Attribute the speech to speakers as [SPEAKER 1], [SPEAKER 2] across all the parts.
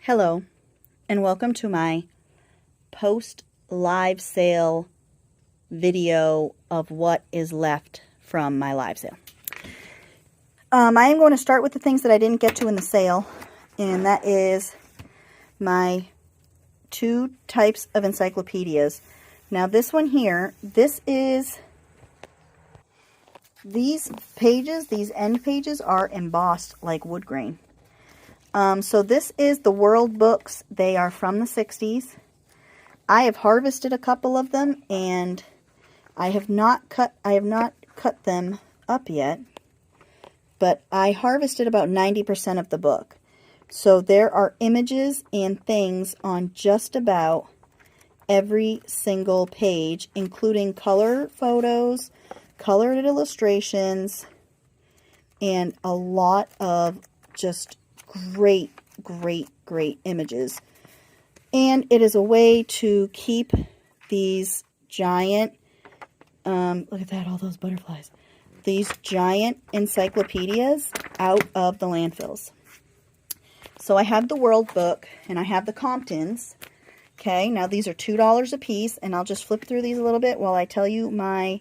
[SPEAKER 1] Hello, and welcome to my post live sale video of what is left from my live sale. I am going to start with the things that I didn't get to in the sale, and that is my two types of encyclopedias. Now this one here, these pages, these end pages are embossed like wood grain. So this is the World books. They are from the 60s. I have harvested a couple of them, and I have not cut them up yet, but I harvested about 90% of the book. So there are images and things on just about every single page, including color photos, colored illustrations, and a lot of just great images. And it is a way to keep these giant, look at that, all those butterflies, these giant encyclopedias out of the landfills. So I have the World book, and I have the Comptons. Okay, now these are $2 a piece, and I'll just flip through these a little bit while I tell you my,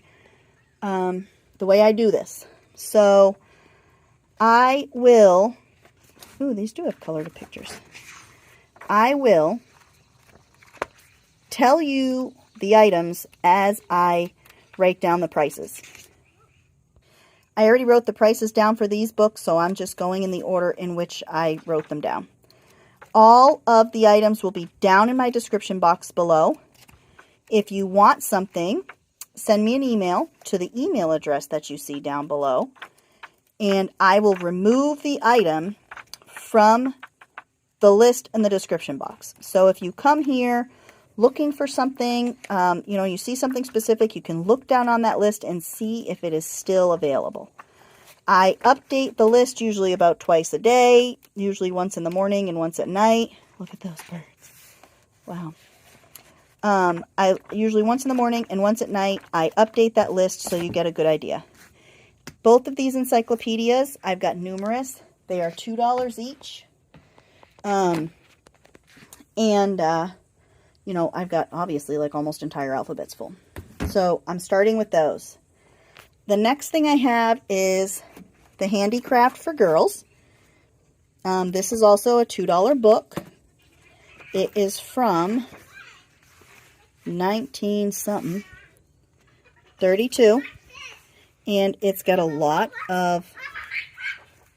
[SPEAKER 1] the way I do this. So I will, ooh, these do have colored pictures. I will tell you the items as I write down the prices. I already wrote the prices down for these books, so I'm just going in the order in which I wrote them down. All of the items will be down in my description box below. If you want something, send me an email to the email address that you see down below, and I will remove the item from the list in the description box. So if you come here looking for something, you see something specific, you can look down on that list and see if it is still available. I update the list usually about twice a day, usually once in the morning and once at night. Look at those birds. Wow. I usually once in the morning and once at night, I update that list so you get a good idea. Both of these encyclopedias, I've got numerous. They are $2 each. I've got obviously like almost entire alphabets full. So I'm starting with those. The next thing I have is the Handicraft for Girls. This is also a $2 book. It is from 19-something, 32. And it's got a lot of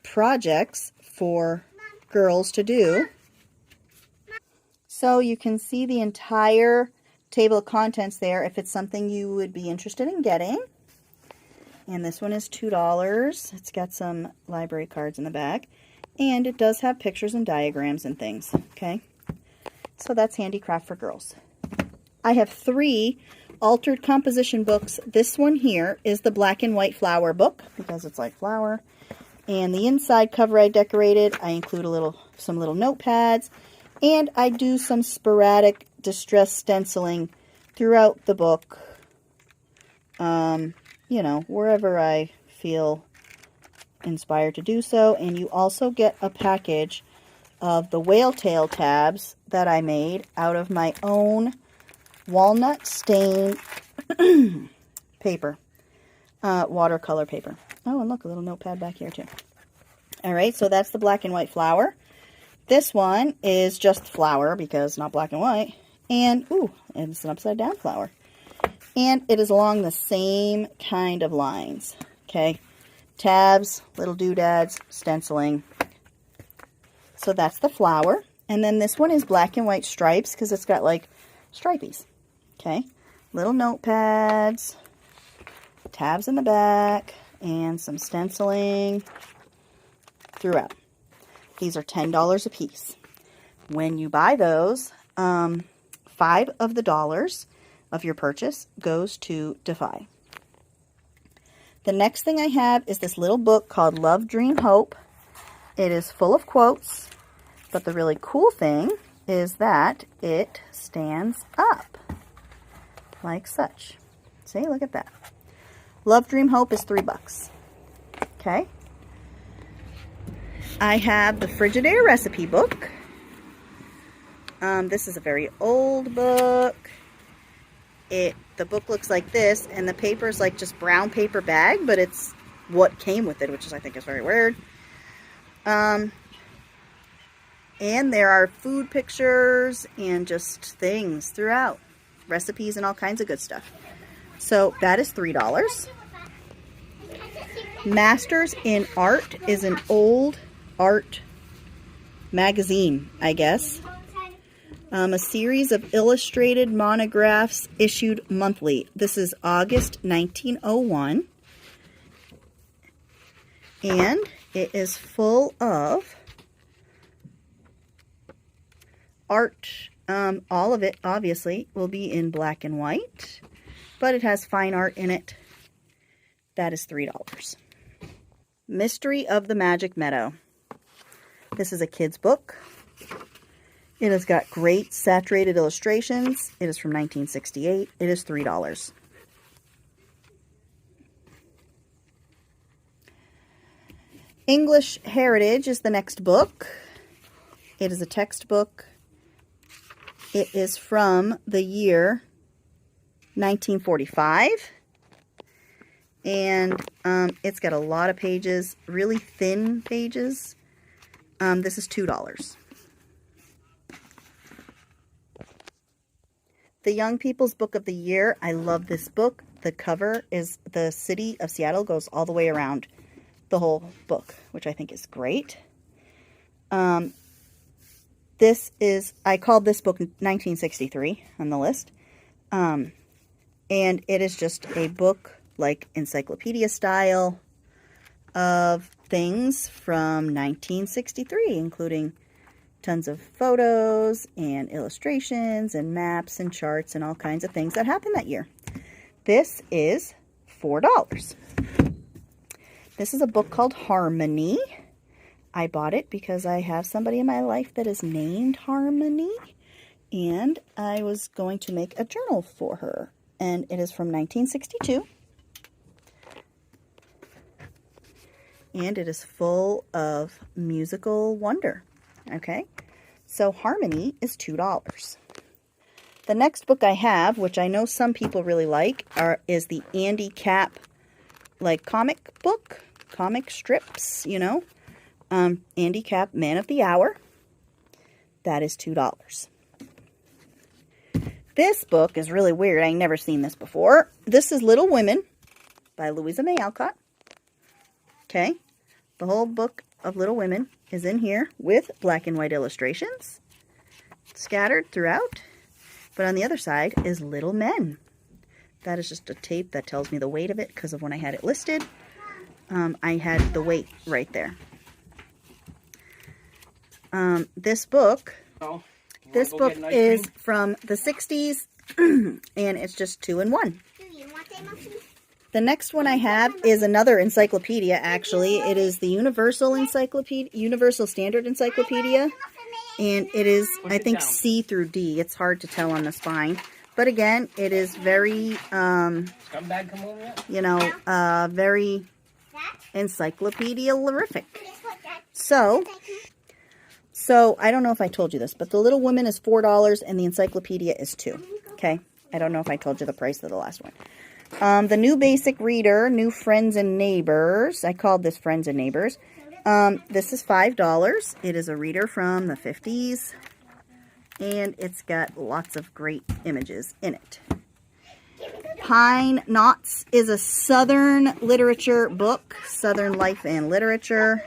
[SPEAKER 1] projects for girls to do. So you can see the entire table of contents there if it's something you would be interested in getting. And this one is $2. It's got some library cards in the back. And it does have pictures and diagrams and things. Okay. So that's Handicraft for Girls. I have 3 altered composition books. This one here is the black and white flower book because it's like flower. And the inside cover I decorated. I include some little notepads. And I do some sporadic distress stenciling throughout the book. Wherever I feel inspired to do so. And you also get a package of the whale tail tabs that I made out of my own walnut stain paper, watercolor paper. Oh, and look, a little notepad back here too. All right, so that's the black and white flower. This one is just flower because not black and white. And, ooh, it's an upside down flower. And it is along the same kind of lines. Okay, tabs, little doodads, stenciling. So that's the flower. And then this one is black and white stripes because it's got like stripies. Okay, little notepads, tabs in the back, and some stenciling throughout. These are $10 a piece. When you buy those, 5 of the dollars of your purchase goes to Defy. The next thing I have is this little book called Love, Dream, Hope. It is full of quotes, but the really cool thing is that it stands up like such. See, look at that. Love, Dream, Hope is $3. Okay. I have the Frigidaire recipe book. This is a very old book. The book looks like this, and the paper is like just brown paper bag, but it's what came with it, which is, I think, is very weird. And there are food pictures and just things throughout, recipes and all kinds of good stuff. So that is $3. Masters in Art is an old art magazine, I guess. A series of illustrated monographs issued monthly. This is August 1901. And it is full of art. All of it, obviously, will be in black and white, but it has fine art in it. That is $3. Mystery of the Magic Meadow. This is a kid's book. It has got great saturated illustrations. It is from 1968. It is $3. English Heritage is the next book. It is a textbook. It is from the year 1945. And it's got a lot of pages, really thin pages. This is $2. The Young People's Book of the Year. I love this book. The cover is the city of Seattle, goes all the way around the whole book, which I think is great. This is, I called this book 1963 on the list. And it is just a book like encyclopedia style of things from 1963, including tons of photos and illustrations and maps and charts and all kinds of things that happened that year. This is $4. This is a book called Harmony. I bought it because I have somebody in my life that is named Harmony, and I was going to make a journal for her. And it is from 1962. And it is full of musical wonder. Okay, so Harmony is $2. The next book I have, which I know some people really like, is the Andy Capp, like, comic book, comic strips, you know. Andy Capp, Man of the Hour. That is $2. This book is really weird. I've never seen this before. This is Little Women by Louisa May Alcott. Okay, the whole book of Little Women is in here with black and white illustrations scattered throughout. But on the other side is Little Men. That is just a tape that tells me the weight of it because of when I had it listed. I had the weight right there. This book is from the 60s, and it's just 2 in 1. The next one I have is another encyclopedia, actually. It is the Universal Standard Encyclopedia, and it is, I think, C through D. It's hard to tell on the spine. But again, it is very, very encyclopedia-lerific. So I don't know if I told you this, but the Little Women is $4 and the encyclopedia is $2. Okay? I don't know if I told you the price of the last one. The New Basic Reader, New Friends and Neighbors. I called this Friends and Neighbors. This is $5. It is a reader from the 50s. And it's got lots of great images in it. Pine Knots is a Southern literature book. Southern life and literature.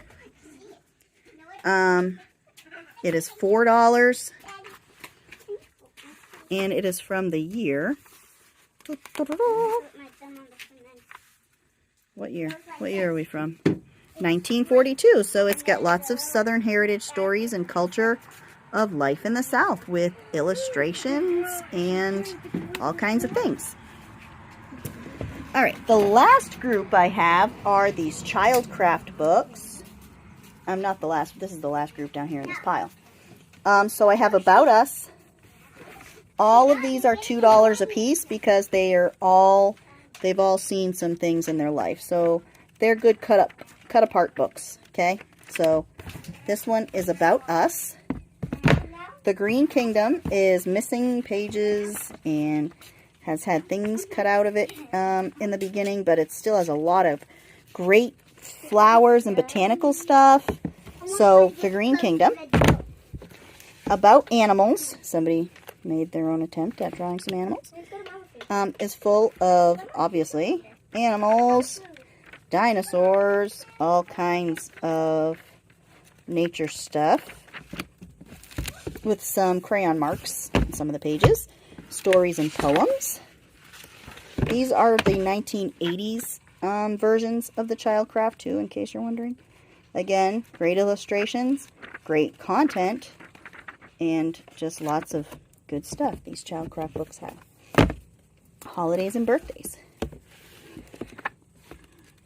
[SPEAKER 1] It is $4. And it is from the year... What year? What year are we from? 1942. So it's got lots of Southern heritage stories and culture of life in the South with illustrations and all kinds of things. All right, the last group I have are these childcraft books. Not the last. This is the last group down here in this pile. So I have About Us. All of these are $2 a piece because they've all seen some things in their life. So they're good cut apart books. Okay, so this one is About Us. The Green Kingdom is missing pages and has had things cut out of it in the beginning, but it still has a lot of great flowers and botanical stuff. So, The Green Kingdom. About Animals. Somebody made their own attempt at drawing some animals. Is full of, obviously, animals, dinosaurs, all kinds of nature stuff, with some crayon marks on some of the pages, stories and poems. These are the 1980s versions of the childcraft too, in case you're wondering. Again, great illustrations, great content, and just lots of good stuff these childcraft books have. Holidays and birthdays.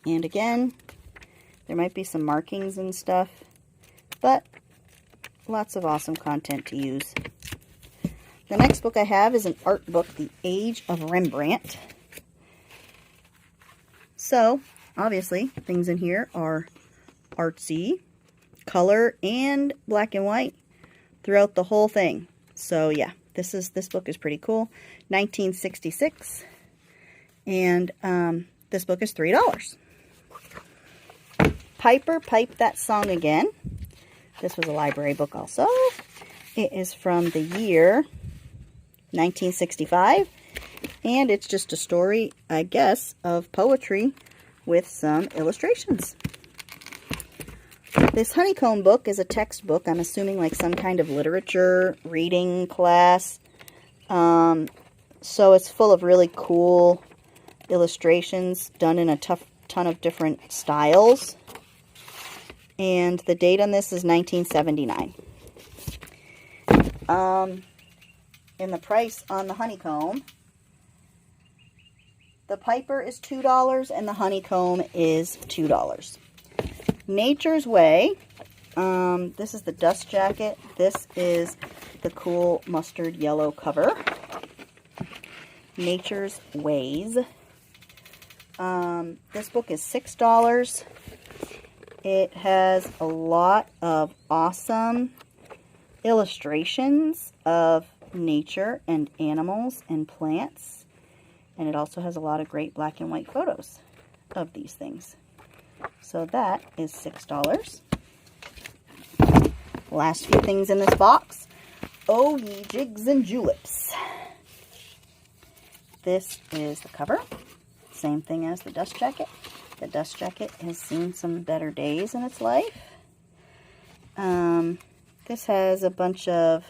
[SPEAKER 1] And again, there might be some markings and stuff, but lots of awesome content to use. The next book I have is an art book, The Age of Rembrandt. So, obviously, things in here are artsy, color, and black and white throughout the whole thing. So, yeah, this book is pretty cool. 1966, and this book is $3. Piper Pipe That Song Again. This was a library book also. It is from the year 1965, and it's just a story, I guess, of poetry with some illustrations. This honeycomb book is a textbook. I'm assuming like some kind of literature reading class. So it's full of really cool illustrations done in a ton of different styles. And the date on this is 1979. And the price on the honeycomb, the Piper is $2 and the honeycomb is $2. Nature's Way, this is the dust jacket. This is the cool mustard yellow cover. Nature's Ways. This book is $6. It has a lot of awesome illustrations of nature and animals and plants. And it also has a lot of great black and white photos of these things. So that is $6. Last few things in this box. Oh Ye Jigs and Juleps. This is the cover. Same thing as the dust jacket. The dust jacket has seen some better days in its life. This has a bunch of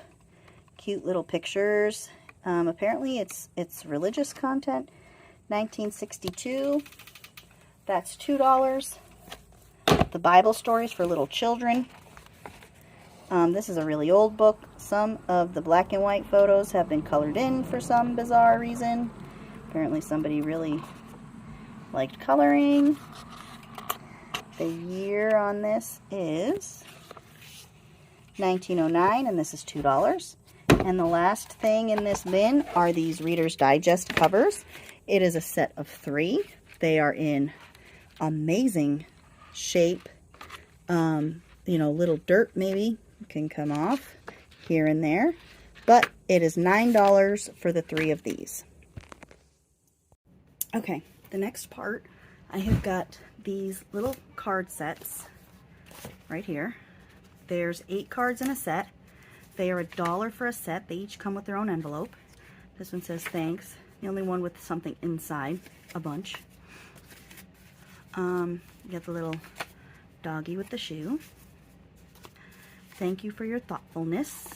[SPEAKER 1] cute little pictures. Apparently it's religious content. 1962. That's $2. The Bible stories for little children. This is a really old book. Some of the black and white photos have been colored in for some bizarre reason. Apparently somebody really liked coloring. The year on this is 1909, and this is $2. And the last thing in this bin are these Reader's Digest covers. It is a set of 3. They are in amazing shape. Little dirt maybe can come off here and there. But it is $9 for the 3 of these. Okay, the next part, I have got these little card sets right here. There's 8 cards in a set. They are $1 for a set. They each come with their own envelope. This one says thanks. The only one with something inside, a bunch. You got the little doggy with the shoe. Thank you for your thoughtfulness.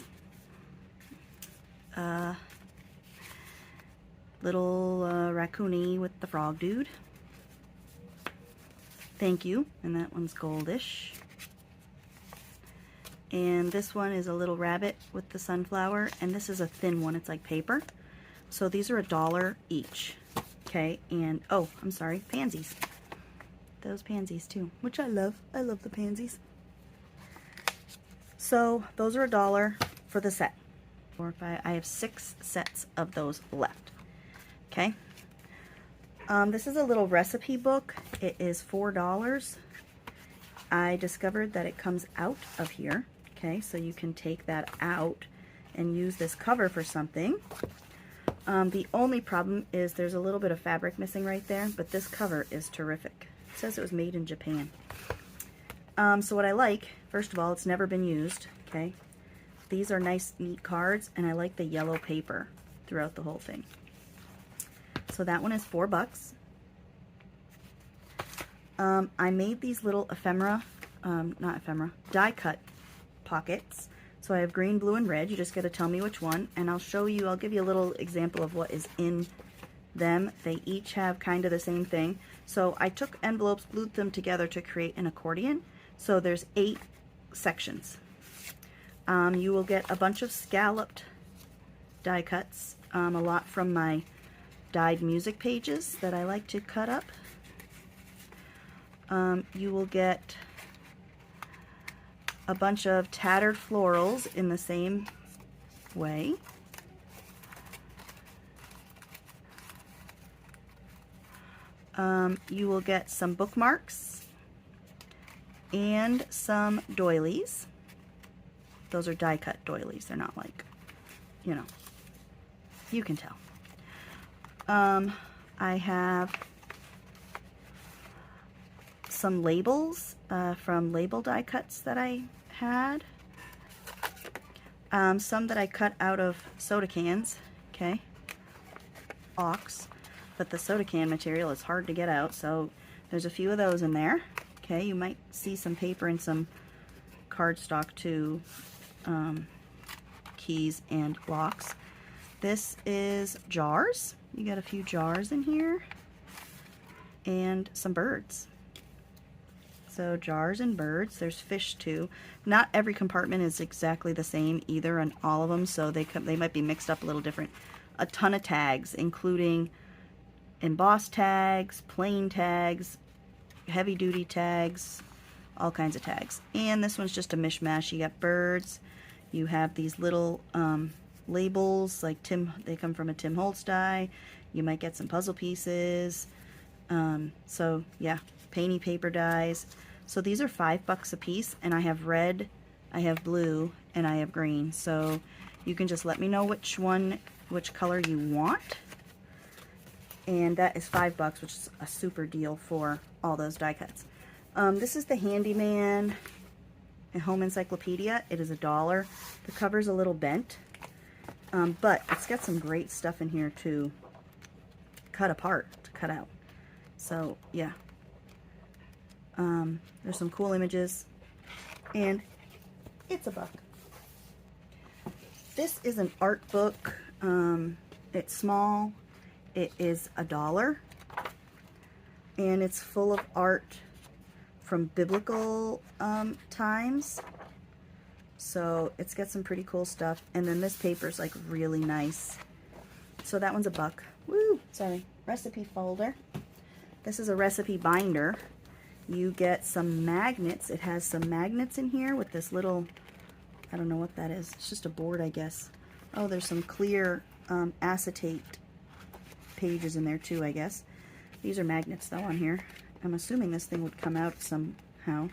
[SPEAKER 1] Little raccoony with the frog dude. Thank you. And that one's goldish. And this one is a little rabbit with the sunflower. And this is a thin one. It's like paper. So these are $1 each. Okay. And, oh, I'm sorry, pansies. Those pansies too, which I love. I love the pansies. So those are $1 for the set. 4, 5, I have 6 sets of those left. Okay. This is a little recipe book. It is $4. I discovered that it comes out of here. Okay, so you can take that out and use this cover for something. The only problem is there's a little bit of fabric missing right there, but this cover is terrific. It says it was made in Japan. So what I like, first of all, it's never been used, okay? These are nice, neat cards, and I like the yellow paper throughout the whole thing. So that one is $4. I made these little die cut pockets. So I have green, blue, and red. You just got to tell me which one, and I'll show you, I'll give you a little example of what is in them. They each have kind of the same thing. So I took envelopes, glued them together to create an accordion. So there's 8 sections. You will get a bunch of scalloped die cuts, a lot from my dyed music pages that I like to cut up. You will get a bunch of tattered florals in the same way. You will get some bookmarks and some doilies. Those are die cut doilies. They're not like, you know, you can tell. I have some labels from label die cuts that I had. Some that I cut out of soda cans, okay, but the soda can material is hard to get out, so there's a few of those in there. Okay, you might see some paper and some cardstock too, keys and locks. This is jars. You got a few jars in here and some birds. So jars and birds. There's fish too. Not every compartment is exactly the same either on all of them, so they might be mixed up a little different. A ton of tags, including embossed tags, plain tags, heavy duty tags, all kinds of tags. And this one's just a mishmash. You got birds. You have these little labels like they come from a Tim Holtz die. You might get some puzzle pieces. So yeah, painty paper dies. So these are $5 a piece, and I have red, I have blue, and I have green. So you can just let me know which color you want. And that is $5, which is a super deal for all those die cuts. This is the Handyman Home Encyclopedia. It is $1. The cover's a little bent, but it's got some great stuff in here to cut apart, to cut out. So yeah, there's some cool images, and it's $1. This is an art book. It's small. It is $1, and it's full of art from biblical times. So it's got some pretty cool stuff. And then this paper is like really nice. So that one's $1. Woo! Sorry. Recipe folder. This is a recipe binder. You get some magnets. It has some magnets in here with this little, I don't know what that is. It's just a board, I guess. Oh, there's some clear acetate pages in there too, I guess. These are magnets though on here. I'm assuming this thing would come out somehow.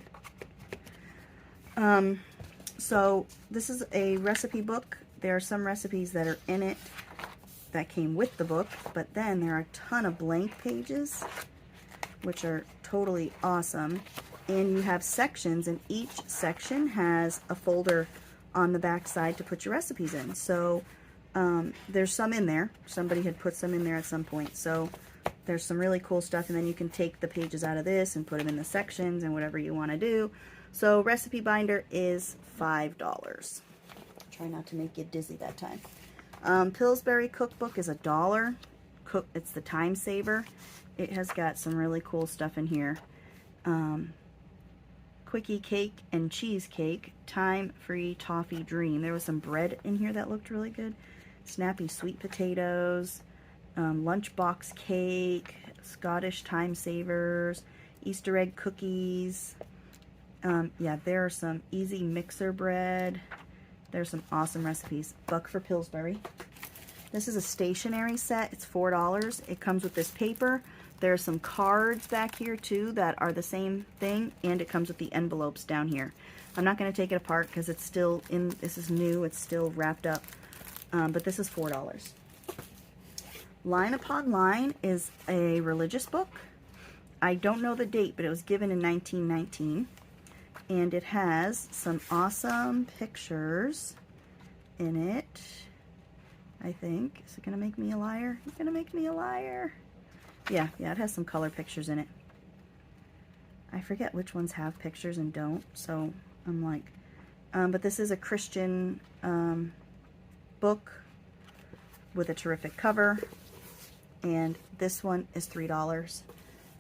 [SPEAKER 1] So this is a recipe book. There are some recipes that are in it that came with the book, but then there are a ton of blank pages, which are totally awesome. And you have sections, and each section has a folder on the back side to put your recipes in. So there's some in there. Somebody had put some in there at some point. So there's some really cool stuff, and then you can take the pages out of this and put them in the sections and whatever you want to do. So recipe binder is $5. Try not to make you dizzy that time. Pillsbury cookbook is $1. It's the time saver. It has got some really cool stuff in here. Quickie cake and cheesecake, time-free toffee dream. There was some bread in here that looked really good. Snappy sweet potatoes, lunchbox cake, Scottish time savers, Easter egg cookies. Yeah, there are some easy mixer bread. There's some awesome recipes. $1 for Pillsbury. This is a stationery set. It's $4. It comes with this paper, There's some cards back here too that are the same thing, and it comes with the envelopes down here. I'm not going to take it apart because it's still in, this is new, it's still wrapped up, but this is $4. Line Upon Line is a religious book. I don't know the date, but it was given in 1919, and it has some awesome pictures in it, I think. Is it going to make me a liar? It's going to make me a liar. Yeah, it has some color pictures in it. I forget which ones have pictures and don't, so I'm like, but this is a Christian book with a terrific cover, and this one is $3.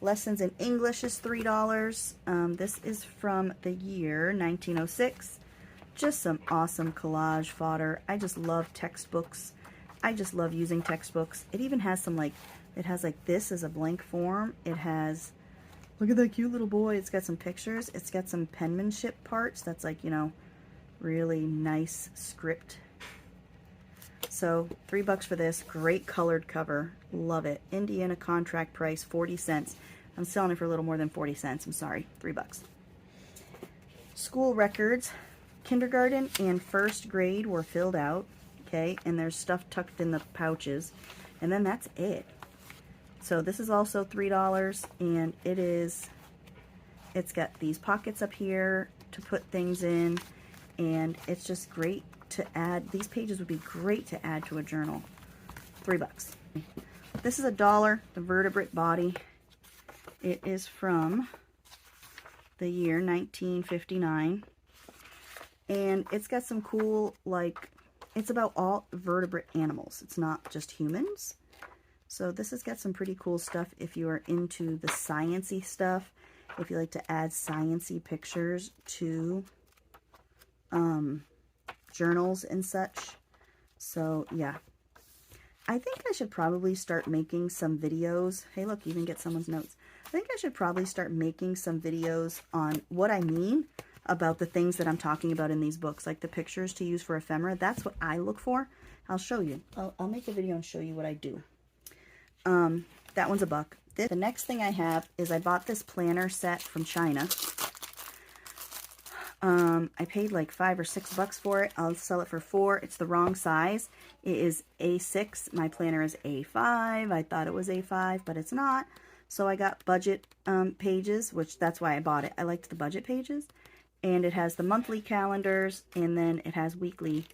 [SPEAKER 1] Lessons in English is $3. This is from the year 1906. Just some awesome collage fodder. I just love textbooks. I just love using textbooks. It even has some like, it has like this as a blank form. It has, look at that cute little boy. It's got some pictures. It's got some penmanship parts. That's like, you know, really nice script. So $3 for this. Great colored cover. Love it. Indiana contract price, 40 cents. I'm selling it for a little more than 40 cents. I'm sorry, $3. School records. Kindergarten and first grade were filled out. Okay, and there's stuff tucked in the pouches. And then that's it. So this is also $3, and it's got these pockets up here to put things in, and it's just great to add. These pages would be great to add to a journal. $3. This is $1, the vertebrate body. It is from the year 1959, and it's got some cool, like, it's about all vertebrate animals. It's not just humans. So this has got some pretty cool stuff if you are into the science-y stuff, if you like to add science-y pictures to journals and such. So yeah, I think I should probably start making some videos. Hey look, you can get someone's notes. I think I should probably start making some videos on what I mean about the things that I'm talking about in these books, like the pictures to use for ephemera. That's what I look for. I'll show you. I'll make a video and show you what I do. That one's $1. The next thing I have is I bought this planner set from China. I paid like $5 or $6 for it. I'll sell it for $4. It's the wrong size. It is A6. My planner is A5. I thought it was A5, but it's not. So I got budget pages, which that's why I bought it. I liked the budget pages. And it has the monthly calendars, and then it has weekly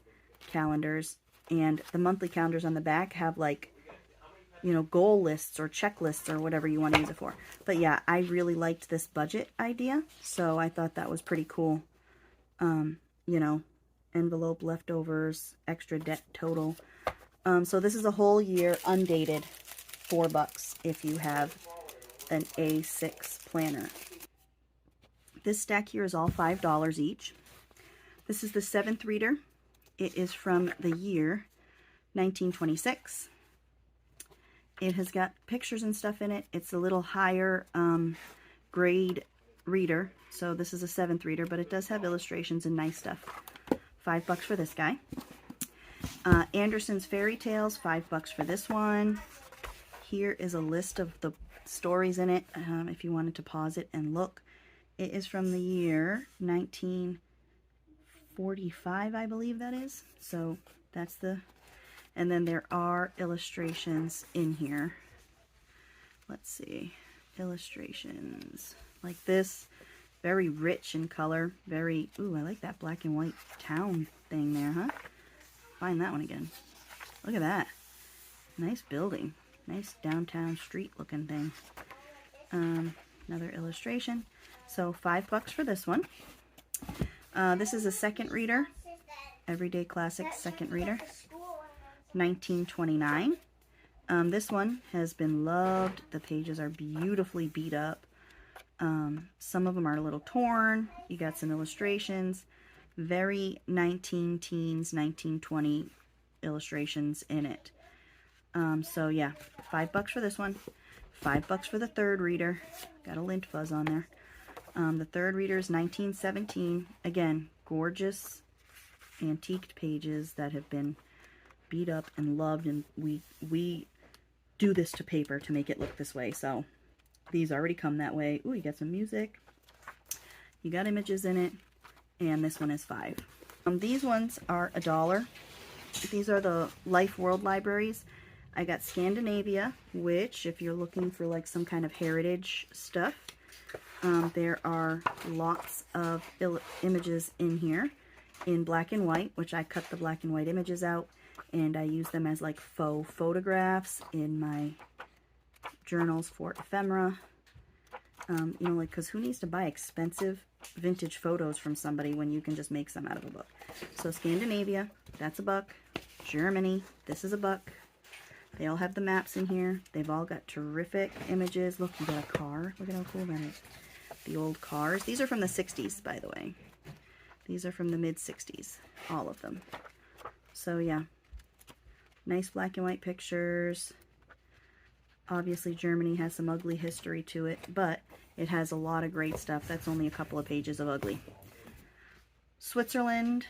[SPEAKER 1] calendars. And the monthly calendars on the back have like, you know, goal lists or checklists or whatever you want to use it for. But yeah, I really liked this budget idea, so I thought that was pretty cool. You know, envelope, leftovers, extra debt total. So this is a whole year undated, $4 if you have an A6 planner. This stack here is all $5 each. This is the 7th reader. It is from the year 1926. It has got pictures and stuff in it. It's a little higher grade reader. So this is a 7th reader, but it does have illustrations and nice stuff. $5 for this guy. Andersen's Fairy Tales, $5 for this one. Here is a list of the stories in it, if you wanted to pause it and look. It is from the year 1945, I believe that is. So that's the, and then there are illustrations in here. Let's see, illustrations like this, very rich in color, very, ooh, I like that black and white town thing there, huh? Find that one again. Look at that. Nice building. Nice downtown street looking thing. Another illustration. So $5 for this one. This is a 2nd reader. Everyday Classic 2nd reader. 1929. This one has been loved. The pages are beautifully beat up. Some of them are a little torn. You got some illustrations. Very 19-teens, 1920 illustrations in it. So yeah, $5 for this one. $5 for the 3rd reader. Got a lint fuzz on there. The 3rd reader is 1917. Again, gorgeous antiqued pages that have been beat up and loved, and we do this to paper to make it look this way. So These already come that way. Ooh, you got some music. You got images in it. And this one is $5. These ones are $1. These are the Life World Libraries. I got Scandinavia, which if you're looking for like some kind of heritage stuff, there are lots of images in here in black and white, which I cut the black and white images out and I use them as like faux photographs in my journals for ephemera. You know, like, because who needs to buy expensive vintage photos from somebody when you can just make some out of a book? So Scandinavia, that's $1. Germany, this is $1. They all have the maps in here. They've all got terrific images. Look, you got a car. Look at how cool that is. The old cars. These are from the 60s, by the way. These are from the mid-60s, all of them. So yeah, nice black and white pictures. Obviously, Germany has some ugly history to it, but it has a lot of great stuff. That's only a couple of pages of ugly. Switzerland.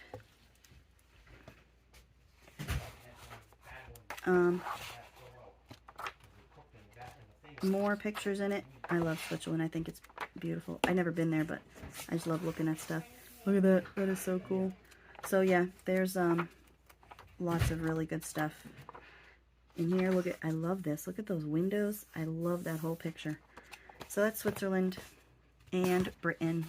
[SPEAKER 1] More pictures in it. I love Switzerland. I think it's beautiful. I've never been there, but I just love looking at stuff. Look at that. That is so cool. So yeah, there's lots of really good stuff in here. Look at, I love this. Look at those windows. I love that whole picture. So that's Switzerland and Britain.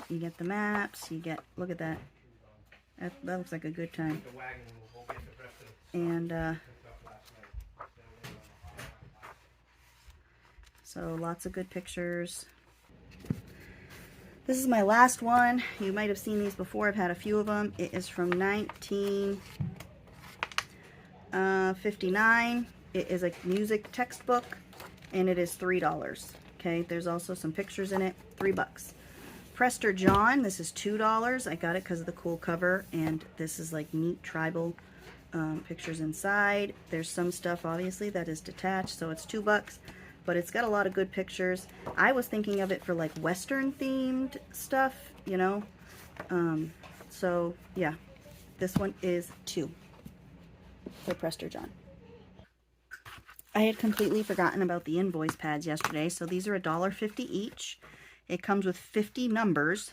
[SPEAKER 1] You get the maps. You get, look at that. That looks like a good time. And so lots of good pictures. This is my last one. You might have seen these before. I've had a few of them. It is from 1959. It is a music textbook, and it is $3. Okay, there's also some pictures in it. $3. Prester John. This is $2. I got it because of the cool cover, and this is like neat tribal pictures inside. There's some stuff obviously that is detached, so it's $2. But it's got a lot of good pictures. I was thinking of it for like Western themed stuff, you know. So yeah, this one is $2 for Prester John. I had completely forgotten about the invoice pads yesterday. So these are $1.50 each. It comes with 50 numbers,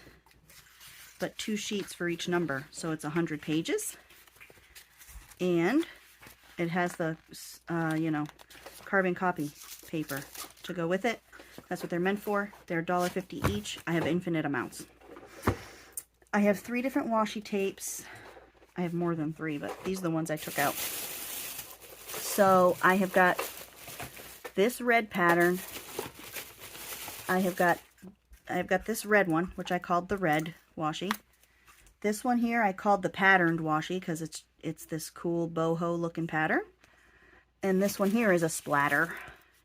[SPEAKER 1] but 2 sheets for each number. So it's 100 pages. And it has the, you know, carbon copy paper to go with it. That's what they're meant for. They're $1.50 each. I have infinite amounts. I have 3 different washi tapes. I have more than 3, but these are the ones I took out. So I have got this red pattern. I've got this red one, which I called the red washi. This one here I called the patterned washi because it's this cool boho looking pattern. And this one here is a splatter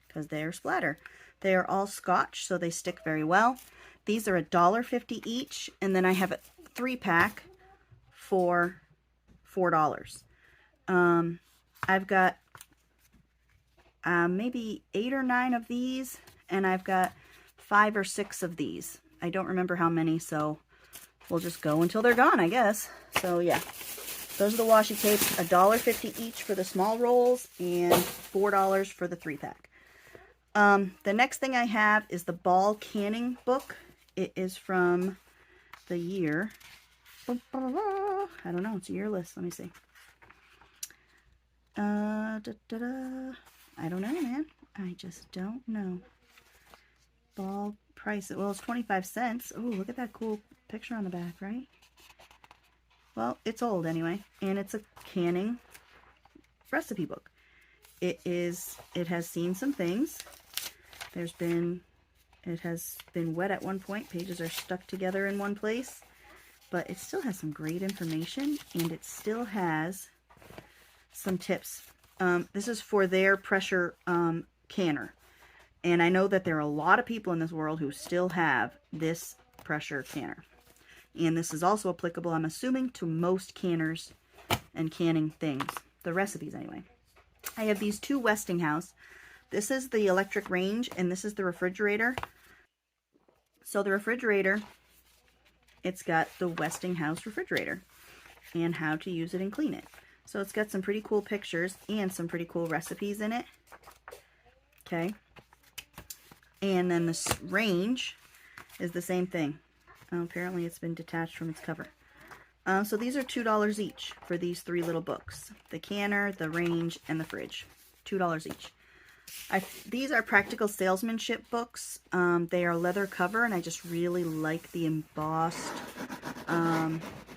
[SPEAKER 1] because they're splatter. They are all Scotch, so they stick very well. These are $1.50 each, and then I have a 3-pack for $4. I've got maybe 8 or 9 of these, and I've got 5 or 6 of these. I don't remember how many, so we'll just go until they're gone, I guess. So yeah, those are the washi tapes. $1.50 each for the small rolls and $4 for the 3-pack. The next thing I have is the ball canning book. It is from the year, I don't know, it's a year list. Let me see. I don't know, man. I just don't know. Ball price. Well, it's 25 cents. Oh, look at that cool picture on the back, right? Well, it's old anyway, and it's a canning recipe book. It has seen some things. It has been wet at one point. Pages are stuck together in one place, but it still has some great information, and it still has some tips. This is for their pressure canner. And I know that there are a lot of people in this world who still have this pressure canner. And this is also applicable, I'm assuming, to most canners and canning things. The recipes, anyway. I have these 2 Westinghouse. This is the electric range, and this is the refrigerator. So the refrigerator, it's got the Westinghouse refrigerator and how to use it and clean it. So it's got some pretty cool pictures and some pretty cool recipes in it. Okay. And then this range is the same thing. Apparently it's been detached from its cover. So these are $2 each for these 3 little books. The canner, the range, and the fridge. $2 each. These are practical salesmanship books. They are leather cover, and I just really like the embossed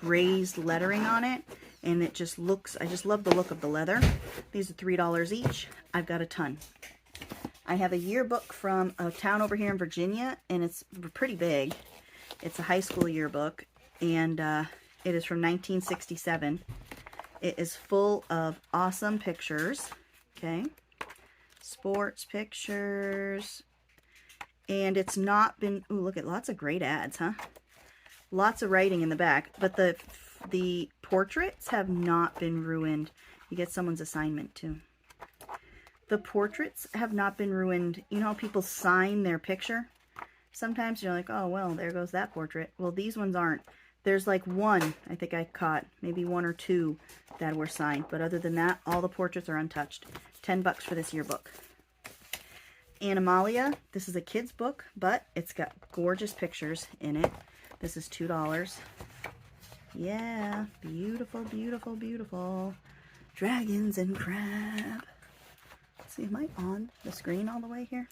[SPEAKER 1] raised lettering on it. And it just looks, I just love the look of the leather. These are $3 each. I've got a ton. I have a yearbook from a town over here in Virginia, and it's pretty big. It's a high school yearbook, and it is from 1967. It is full of awesome pictures, okay? Sports pictures, and it's not been, ooh, look at lots of great ads, huh? Lots of writing in the back, but the portraits have not been ruined. You get someone's assignment too. The portraits have not been ruined. You know how people sign their picture? Sometimes you're like, oh, well, there goes that portrait. Well, these ones aren't. There's like one, I think I caught, maybe 1 or 2 that were signed. But other than that, all the portraits are untouched. $10 for this yearbook. Animalia, this is a kid's book, but it's got gorgeous pictures in it. This is $2. Yeah, beautiful, beautiful, beautiful. Dragons and crab. Let's see, am I on the screen all the way here?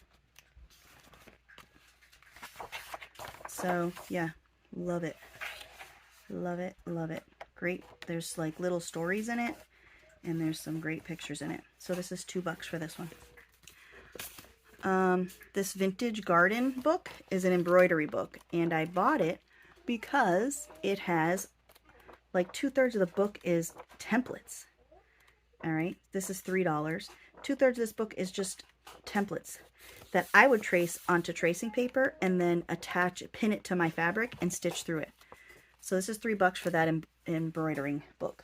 [SPEAKER 1] So, yeah, love it. Love it, love it. Great. There's like little stories in it, and there's some great pictures in it. So this is $2 for this one. This vintage garden book is an embroidery book, and I bought it because it has like 2/3 of the book is templates. All right, this is $3. 2/3 of this book is just templates that I would trace onto tracing paper and then attach, pin it to my fabric and stitch through it. So this is $3 for that embroidering book.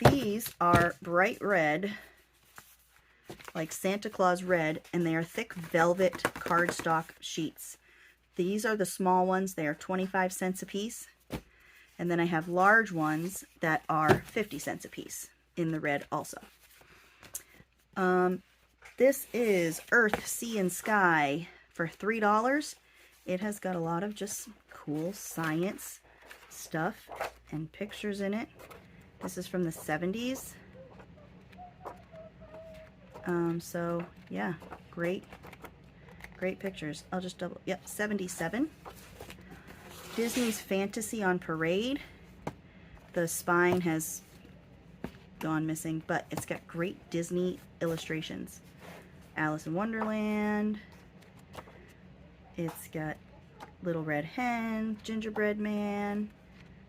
[SPEAKER 1] These are bright red, like Santa Claus red, and they are thick velvet cardstock sheets. These are the small ones. They are 25 cents a piece. And then I have large ones that are 50 cents a piece in the red also. This is Earth, Sea, and Sky for $3. It has got a lot of just cool science stuff and pictures in it. This is from the 70s. So yeah, great pictures. I'll just double, yep, 77. Disney's Fantasy on Parade. The spine has gone missing, but it's got great Disney illustrations. Alice in Wonderland. It's got Little Red Hen, Gingerbread Man.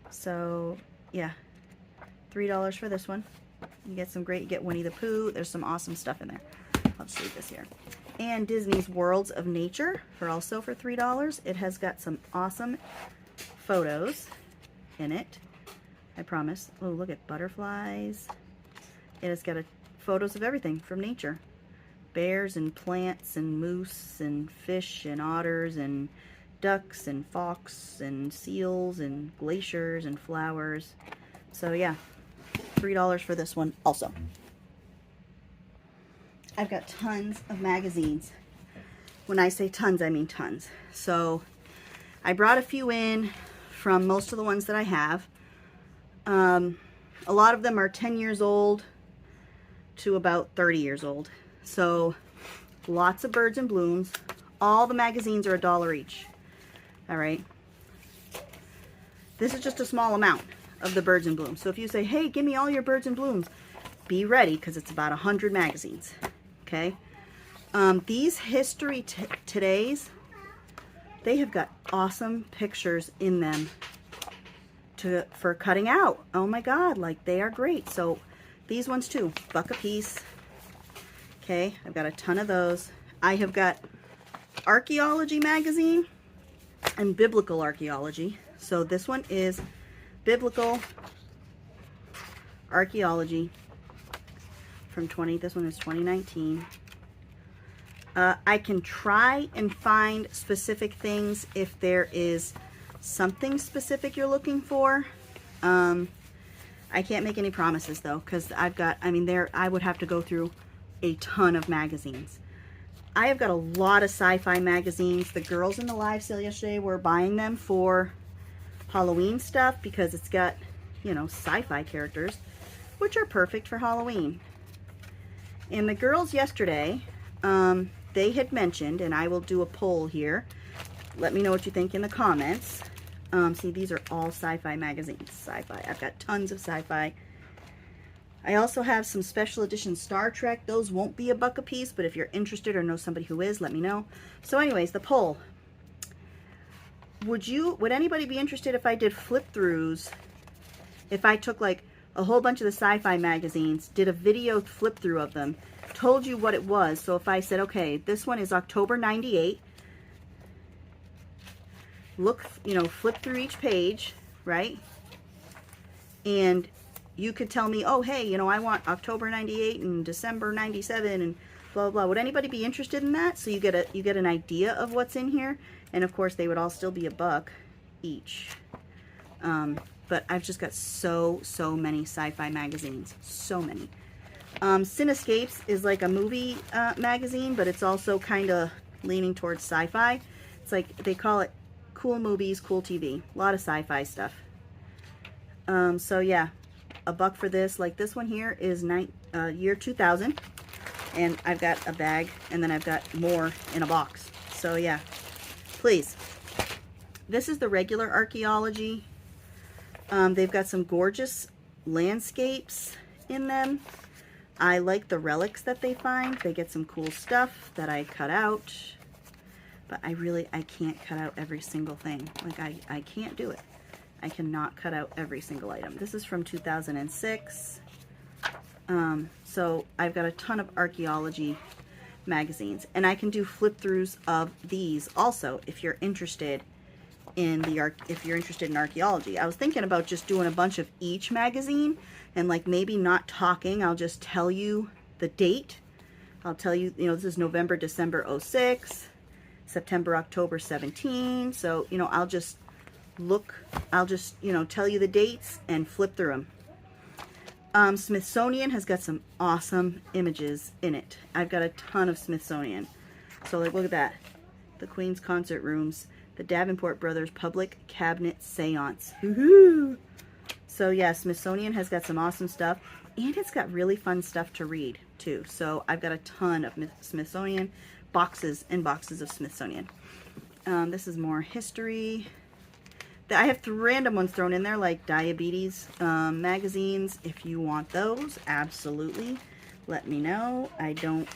[SPEAKER 1] So yeah, $3 for this one. You get some great, you get Winnie the Pooh. There's some awesome stuff in there. I'll just leave this here. And Disney's Worlds of Nature for also for $3. It has got some awesome photos in it. I promise. Oh, look at butterflies. It has got photos of everything from nature. Bears and plants and moose and fish and otters and ducks and fox and seals and glaciers and flowers. So yeah, $3 for this one also. I've got tons of magazines. When I say tons, I mean tons. So I brought a few in from most of the ones that I have. A lot of them are 10 years old to about 30 years old. So lots of birds and blooms. All the magazines are $1 each. All right. This is just a small amount of the birds and blooms. So if you say, hey, give me all your birds and blooms, be ready because it's about 100 magazines. Okay. These History Todays, they have got awesome pictures in them for cutting out. Oh my God, like they are great. So these ones too, $1 a piece. Okay, I've got a ton of those. I have got Archaeology magazine and Biblical Archaeology. So this one is Biblical Archaeology from this one is 2019. I can try and find specific things if there is something specific you're looking for. I I can't make any promises though, because I've got, I mean, I would have to go through a ton of magazines. I have got a lot of sci-fi magazines. The girls in the live sale yesterday were buying them for Halloween stuff because it's got, you know, sci-fi characters, which are perfect for Halloween. And the girls yesterday, they had mentioned, and I will do a poll here. Let me know what you think in the comments. See, these are all sci-fi magazines. Sci-fi. I've got tons of sci-fi. I also have some special edition Star Trek. Those won't be $1 a piece, but if you're interested or know somebody who is, let me know. So anyways, the poll. Would anybody be interested if I did flip-throughs? If I took like a whole bunch of the sci-fi magazines, did a video flip-through of them, told you what it was. So if I said, okay, this one is October 98, look, you know, flip through each page, right? And you could tell me, oh, hey, you know, I want October 98 and December 97 and blah, blah, blah. Would anybody be interested in that? So you get an idea of what's in here. And of course, they would all still be $1 each. But I've just got so many sci-fi magazines. So many. Cinescapes is like a movie magazine, but it's also kind of leaning towards sci-fi. It's like, they call it cool movies, cool TV. A lot of sci-fi stuff. So yeah, $1 for this. Like this one here is year 2000. And I've got a bag, and then I've got more in a box. So yeah, please. This is the regular archaeology. They've got some gorgeous landscapes in them. I like the relics that they find. They get some cool stuff that I cut out. But I can't cut out every single thing. Like, I can't do it. I cannot cut out every single item. This is from 2006. So I've got a ton of archaeology magazines. And I can do flip-throughs of these also if you're interested in archaeology. I was thinking about just doing a bunch of each magazine and like maybe not talking. I'll just tell you the date. I'll tell you, you know, this is November, December 06, September, October 17. So, you know, I'll just, you know, tell you the dates and flip through them. Smithsonian has got some awesome images in it. I've got a ton of Smithsonian. So like, look at that. The Queen's Concert Rooms. The Davenport Brothers Public Cabinet Seance. Woohoo! So yeah, Smithsonian has got some awesome stuff, and it's got really fun stuff to read too. So I've got a ton of Smithsonian, boxes and boxes of Smithsonian. This is more history. I have random ones thrown in there, like diabetes magazines. If you want those, absolutely, let me know. I don't...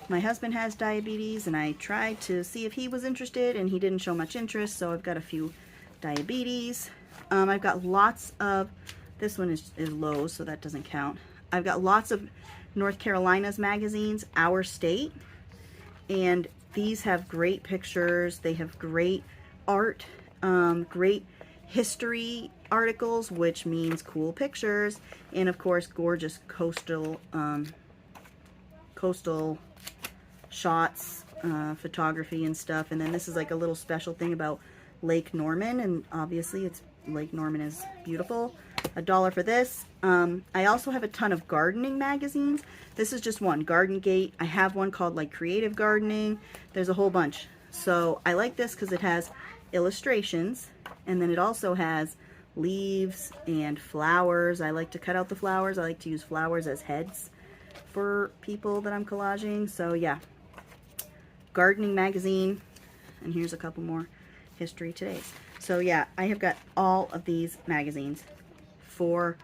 [SPEAKER 1] my husband has diabetes, and I tried to see if he was interested, and he didn't show much interest, so I've got a few diabetes. I've got lots of, this one is Lowe's, so that doesn't count. I've got lots of North Carolina's magazines, Our State, and these have great pictures. They have great art, great history articles, which means cool pictures, and of course gorgeous coastal shots, photography and stuff. And then this is like a little special thing about Lake Norman, and obviously Lake Norman is beautiful. $1 for this. I also have a ton of gardening magazines. This is just one, Garden Gate. I have one called like Creative Gardening. There's a whole bunch. So I like this because it has illustrations, and then it also has leaves and flowers. I like to cut out the flowers. I like to use flowers as heads for people that I'm collaging. So yeah, gardening magazine, and here's a couple more History Todays. So yeah, I have got all of these magazines for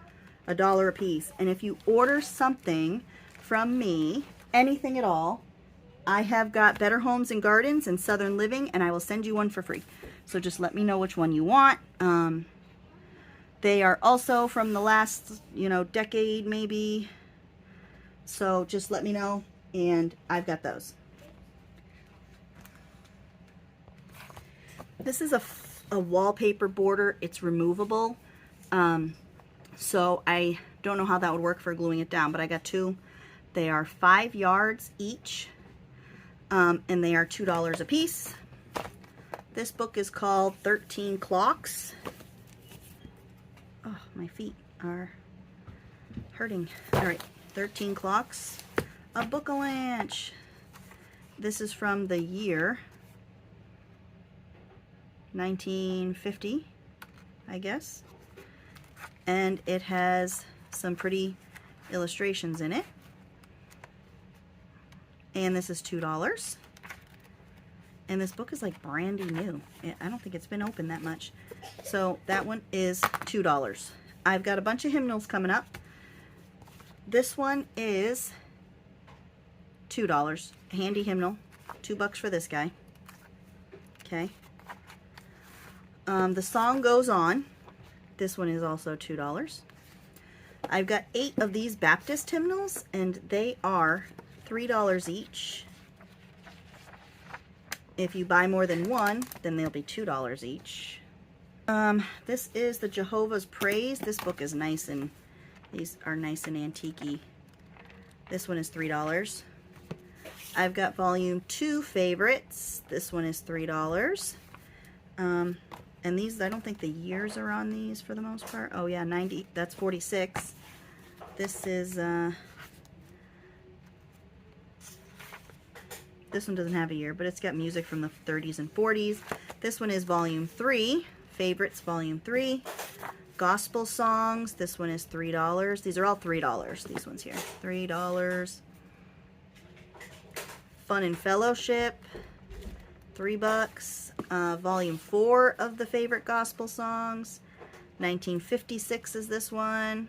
[SPEAKER 1] $1 a piece. And if you order something from me, anything at all, I have got Better Homes and Gardens and Southern Living, and I will send you one for free. So just let me know which one you want. They are also from the last, you know, decade maybe. So just let me know, and I've got those. This is a wallpaper border. It's removable. So I don't know how that would work for gluing it down, but I got two. They are 5 yards each, and they are $2 a piece. This book is called 13 Clocks. Oh, my feet are hurting. All right, 13 clocks. A book-a-lanch. This is from the year 1950, I guess. And it has some pretty illustrations in it. And this is $2. And this book is like brandy new. I don't think it's been opened that much. So that one is $2. I've got a bunch of hymnals coming up. This one is $2. A handy hymnal. $2 for this guy. Okay. The Song Goes On. This one is also $2. I've got 8 of these Baptist hymnals, and they are $3 each. If you buy more than one, then they'll be $2 each. This is the Jehovah's Praise. This book is nice, and these are nice and antique-y. This one is $3. I've got volume 2 favorites. This one is $3. And these, I don't think the years are on these for the most part. Oh yeah, 90, that's 46. This is, this one doesn't have a year, but it's got music from the 30s and 40s. This one is volume 3, favorites volume 3. Gospel songs, this one is $3. These are all $3, these ones here, $3. Fun and Fellowship, $3. Volume 4 of the favorite gospel songs. 1956 is this one.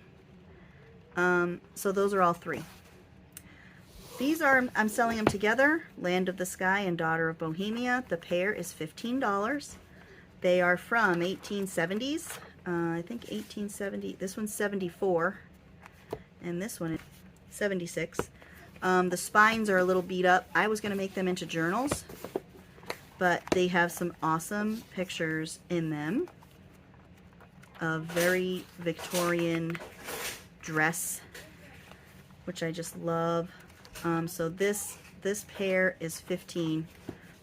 [SPEAKER 1] So those are all $3. These are, I'm selling them together. Land of the Sky and Daughter of Bohemia. The pair is $15. They are from 1870s. I think 1870. This one's 74. And this one is 76. The spines are a little beat up. I was going to make them into journals, but they have some awesome pictures in them of very Victorian dress, which I just love. So this pair is $15.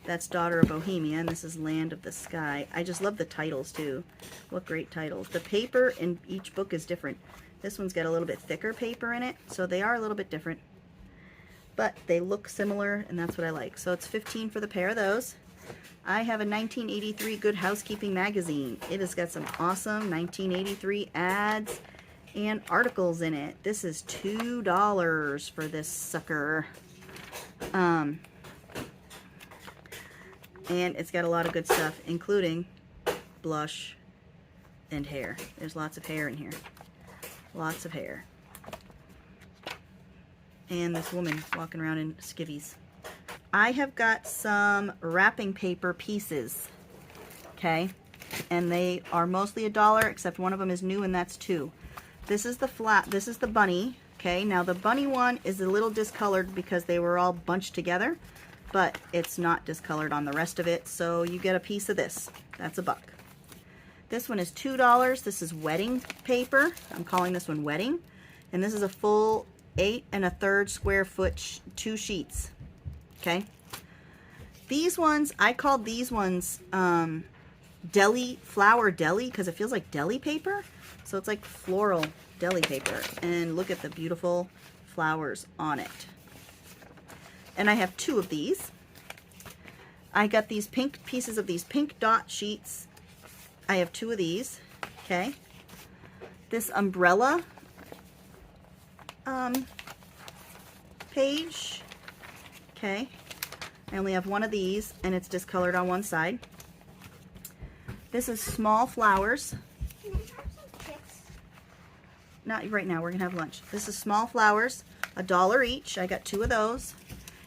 [SPEAKER 1] That's Daughter of Bohemia, and this is Land of the Sky. I just love the titles too. What great titles. The paper in each book is different. This one's got a little bit thicker paper in it, so they are a little bit different. But they look similar, and that's what I like. So it's $15 for the pair of those. I have a 1983 Good Housekeeping magazine. It has got some awesome 1983 ads and articles in it. This is $2 for this sucker. And it's got a lot of good stuff, including blush and hair. There's lots of hair in here. Lots of hair. And this woman walking around in skivvies. I have got some wrapping paper pieces, okay, and they are mostly $1, except one of them is new, and that's $2. This is the this is the bunny, okay. Now the bunny one is a little discolored because they were all bunched together, but it's not discolored on the rest of it, so you get a piece of this. That's $1. This one is $2. This is wedding paper. I'm calling this one wedding, and this is a full 8 1/3 square foot 2 sheets. Okay, these ones, I called these ones flower deli, because it feels like deli paper. So it's like floral deli paper, and look at the beautiful flowers on it. And I have 2 of these. I got these pink pieces of these pink dot sheets. I have 2 of these. Okay, this umbrella page. Okay, I only have 1 of these, and it's discolored on one side. This is small flowers.
[SPEAKER 2] Can I have some chips?
[SPEAKER 1] Not right now, we're gonna have lunch. This is small flowers, $1 each. I got 2 of those.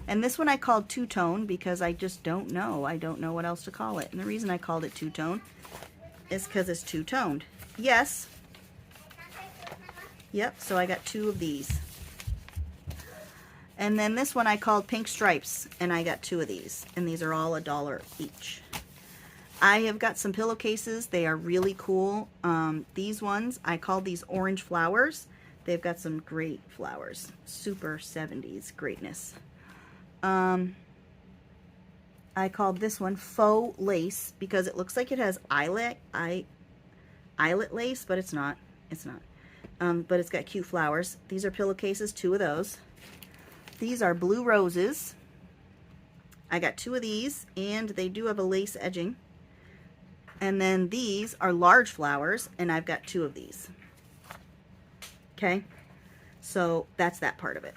[SPEAKER 1] And this one I called two-tone because I just don't know. I don't know what else to call it. And the reason I called it two-tone is because it's two-toned. Yes. Yep, so I got 2 of these. And then this one I called Pink Stripes, and I got 2 of these. And these are all $1 each. I have got some pillowcases. They are really cool. These ones, I called these Orange Flowers. They've got some great flowers. Super 70s greatness. I called this one Faux Lace because it looks like it has eyelet lace, but it's not. It's not. But it's got cute flowers. These are pillowcases, 2 of those. These are blue roses. I got 2 of these, and they do have a lace edging. And then these are large flowers, and I've got 2 of these. Okay, so that's that part of it.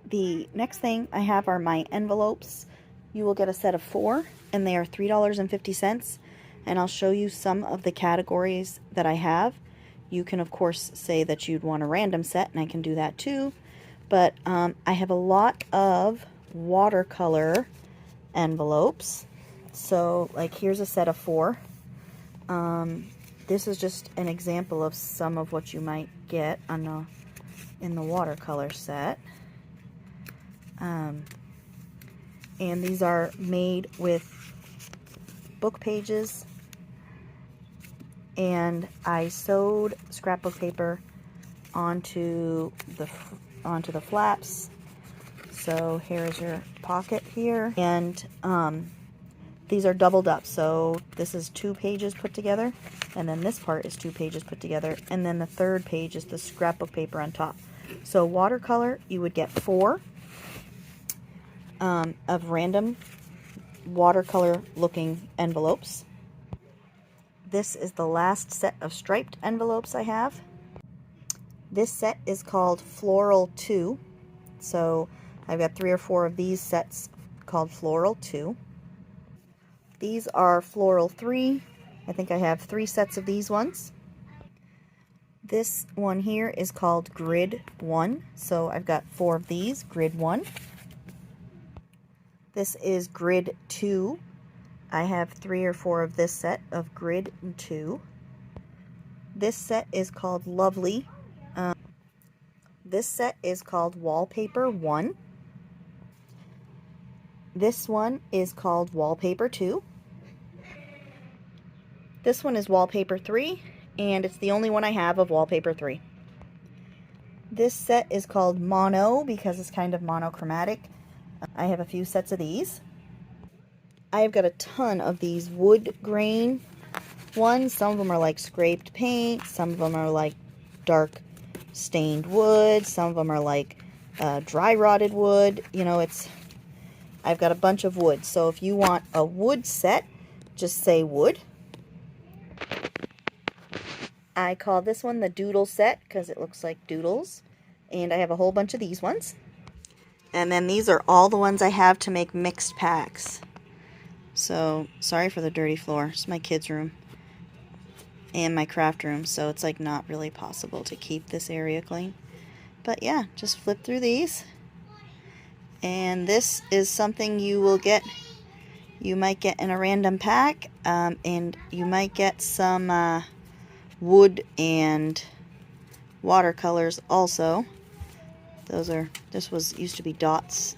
[SPEAKER 1] The next thing I have are my envelopes. You will get a set of 4, and they are $3.50. And I'll show you some of the categories that I have. You can, of course, say that you'd want a random set, and I can do that too. But I have a lot of watercolor envelopes. So, like, here's a set of 4. This is just an example of some of what you might get on in the watercolor set. And these are made with book pages, and I sewed scrapbook paper onto the flaps. So here's your pocket here, and these are doubled up. So this is 2 pages put together, and then this part is 2 pages put together, and then the 3rd page is the scrapbook paper on top. So watercolor, you would get 4 of random watercolor looking envelopes. This is the last set of striped envelopes I have. This set is called Floral 2. So I've got 3 or 4 of these sets called Floral 2. These are Floral 3. I think I have 3 sets of these ones. This one here is called Grid 1. So I've got 4 of these, Grid 1. This is Grid 2. I have 3 or 4 of this set of Grid 2. This set is called Lovely. This set is called Wallpaper 1. This one is called Wallpaper 2. This one is Wallpaper 3, and it's the only one I have of Wallpaper 3. This set is called Mono because it's kind of monochromatic. I have a few sets of these. I've got a ton of these wood grain ones. Some of them are like scraped paint. Some of them are like dark stained wood. Some of them are like dry rotted wood. You know, I've got a bunch of wood. So if you want a wood set, just say wood. I call this one the doodle set because it looks like doodles. And I have a whole bunch of these ones. And then these are all the ones I have to make mixed packs. So, sorry for the dirty floor. It's my kids' room and my craft room, so it's like not really possible to keep this area clean. But yeah, just flip through these. And this is something you might get in a random pack, and you might get some wood and watercolors also. This used to be dots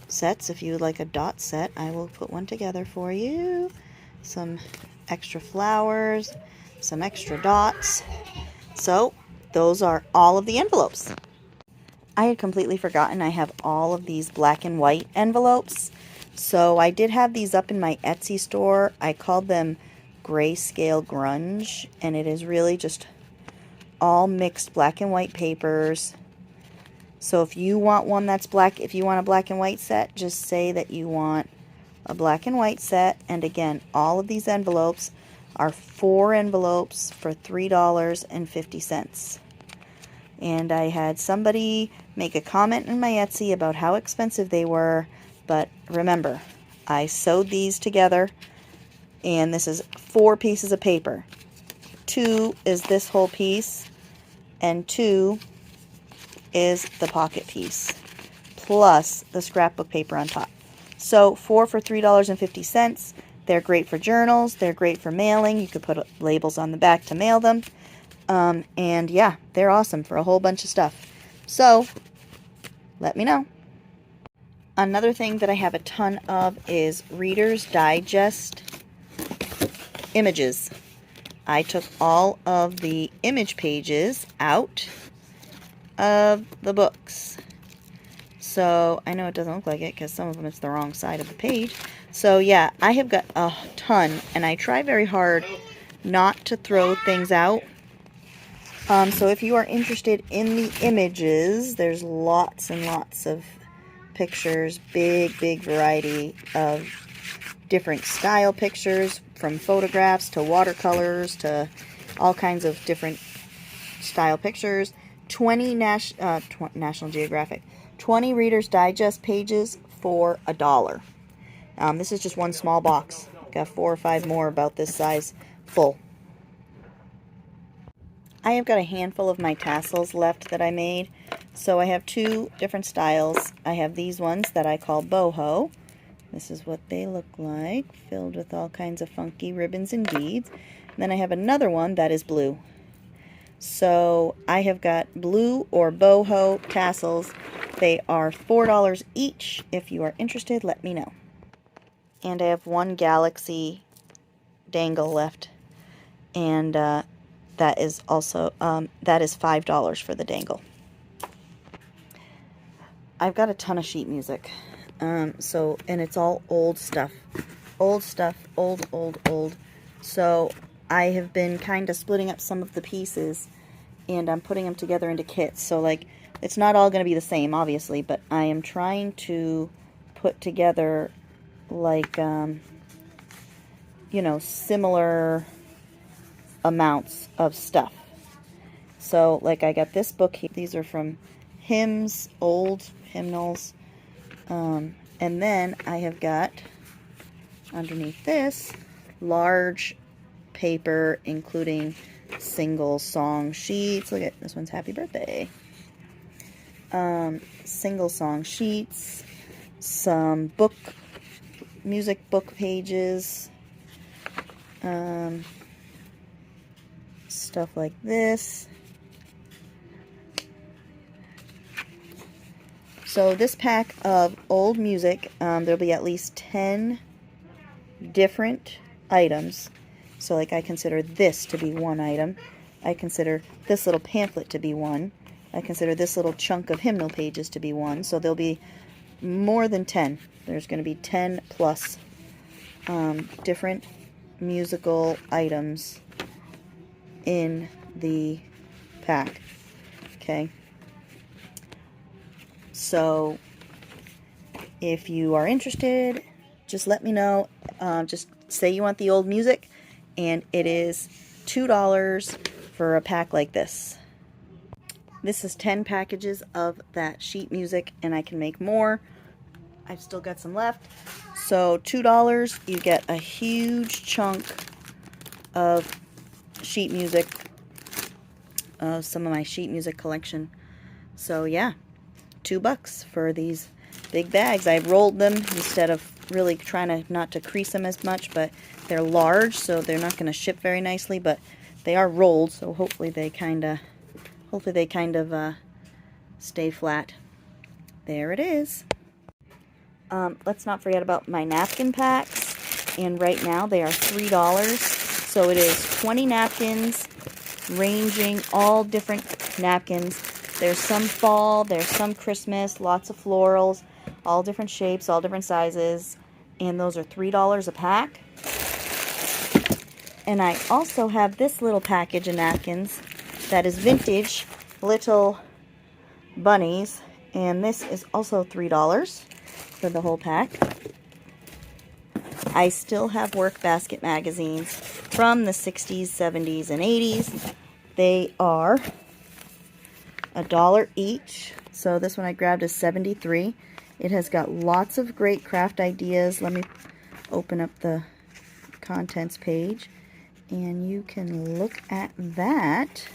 [SPEAKER 1] sets. If you would like a dot set, I will put one together for you. Some extra flowers, some extra dots. So those are all of the envelopes. I had completely forgotten I have all of these black and white envelopes. So I did have these up in my Etsy store. I called them Grayscale Grunge, and it is really just all mixed black and white papers. So if you want one that's black, if you want a black and white set, just say that you want a black and white set. And again, all of these envelopes are 4 envelopes for $3.50. And I had somebody make a comment in my Etsy about how expensive they were. But remember, I sewed these together, and this is 4 pieces of paper. 2 is this whole piece, and 2 is the pocket piece, plus the scrapbook paper on top. So 4 for $3.50. They're great for journals. They're great for mailing. You could put labels on the back to mail them. And yeah, they're awesome for a whole bunch of stuff. So let me know. Another thing that I have a ton of is Reader's Digest images. I took all of the image pages out of the books. So I know it doesn't look like it because some of them it's the wrong side of the page. So yeah, I have got a ton, and I try very hard not to throw things out. So if you are interested in the images, there's lots and lots of pictures, big variety of different style pictures, from photographs to watercolors to all kinds of different style pictures. 20 National Geographic, 20 Reader's Digest pages for $1. This is just one small box. Got 4 or 5 more about this size full. I have got a handful of my tassels left that I made. So I have 2 different styles. I have these ones that I call boho. This is what they look like, filled with all kinds of funky ribbons and beads. And then I have another one that is blue. So I have got blue or boho tassels. They are $4 each. If you are interested, let me know. And I have one galaxy dangle left. And that is also that is $5 for the dangle. I've got a ton of sheet music. And it's all old stuff. Old. So I have been kind of splitting up some of the pieces, and I'm putting them together into kits. So, like, it's not all going to be the same, obviously, but I am trying to put together, like, you know, similar amounts of stuff. So, like, I got this book here. These are from hymns, old hymnals. And then I have got, underneath this, large paper, including single song sheets. Look at this one's Happy Birthday. Single song sheets, some music book pages, stuff like this. So this pack of old music, there'll be at least 10 different items. So, like, I consider this to be one item. I consider this little pamphlet to be one. I consider this little chunk of hymnal pages to be one. So there'll be more than 10. There's going to be 10 plus different musical items in the pack. Okay. So if you are interested, just let me know. Just say you want the old music, and it is $2 for a pack like this. This is 10 packages of that sheet music, and I can make more. I've still got some left. So $2, you get a huge chunk of sheet music, some of my sheet music collection. So yeah, $2 for these big bags. I rolled them instead of really trying to not to crease them as much, but they're large, so they're not going to ship very nicely, but they are rolled, so hopefully they kind of stay flat. There it is. Let's not forget about my napkin packs, and right now they are $3. So it is 20 napkins, ranging all different napkins. There's some fall, there's some Christmas, lots of florals, all different shapes, all different sizes, and those are $3 a pack. And I also have this little package of napkins that is vintage little bunnies, and this is also $3 for the whole pack. I still have work basket magazines from the 60s, 70s, and 80s. They are $1 each. So this one I grabbed is $73. It has got lots of great craft ideas. Let me open up the contents page, and you can look at that.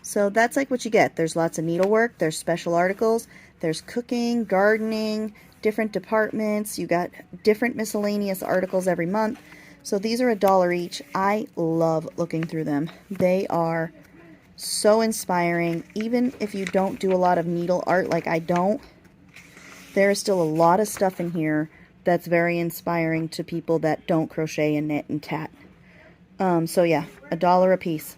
[SPEAKER 1] So that's like what you get. There's lots of needlework, there's special articles, there's cooking, gardening, different departments. You got different miscellaneous articles every month. So these are $1 each. I love looking through them. They are so inspiring. Even if you don't do a lot of needle art like I don't, there is still a lot of stuff in here that's very inspiring to people that don't crochet and knit and tat. So yeah, $1 a piece.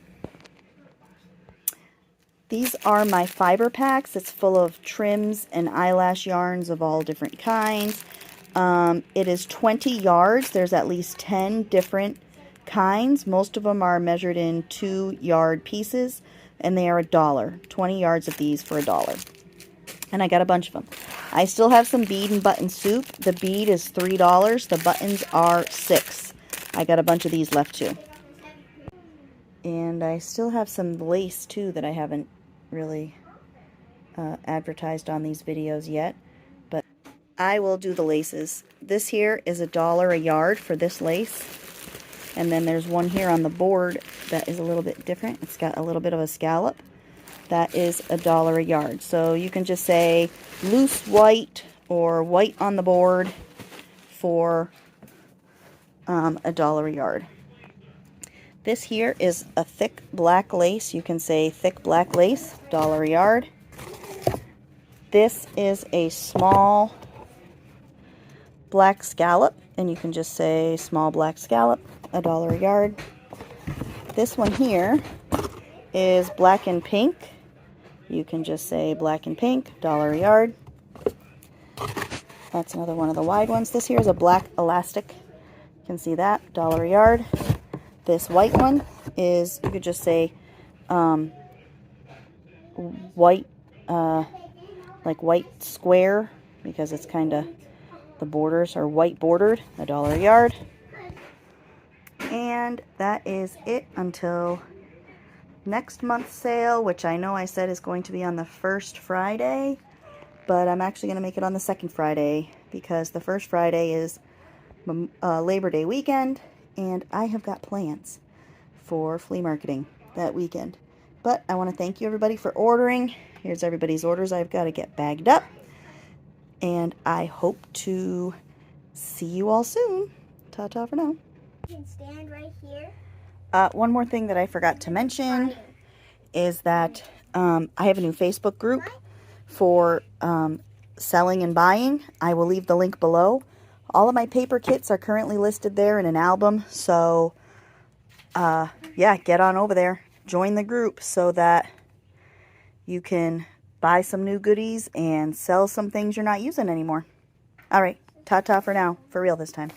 [SPEAKER 1] These are my fiber packs. It's full of trims and eyelash yarns of all different kinds. It is 20 yards. There's at least 10 different kinds. Most of them are measured in 2-yard pieces, and they are $1. 20 yards of these for $1. And I got a bunch of them. I still have some bead and button soup. The bead is $3. The buttons are $6. I got a bunch of these left too. And I still have some lace too that I haven't really advertised on these videos yet. But I will do the laces. This here is $1 a yard for this lace. And then there's one here on the board that is a little bit different. It's got a little bit of a scallop. That is $1 a yard. So you can just say loose white or white on the board for $1 a yard. This here is a thick black lace. You can say thick black lace, $1 a yard. This is a small black scallop, and you can just say small black scallop, $1 a yard. This one here is black and pink. You can just say black and pink, $1 a yard. That's another one of the wide ones. This here is a black elastic. You can see that, $1 a yard. This white one is, you could just say white, like white square, because it's kind of, the borders are white bordered, $1 a yard. And that is it until next month's sale, which I know I said is going to be on the first Friday, but I'm actually going to make it on the second Friday, because the first Friday is Labor Day weekend, and I have got plans for flea marketing that weekend. But I want to thank you everybody for ordering. Here's everybody's orders I've got to get bagged up, and I hope to see you all soon. Ta-ta for now.
[SPEAKER 2] You can stand right here.
[SPEAKER 1] One more thing that I forgot to mention is that I have a new Facebook group for selling and buying. I will leave the link below. All of my paper kits are currently listed there in an album. So, yeah, get on over there. Join the group so that you can buy some new goodies and sell some things you're not using anymore. All right, ta-ta for now. For real this time.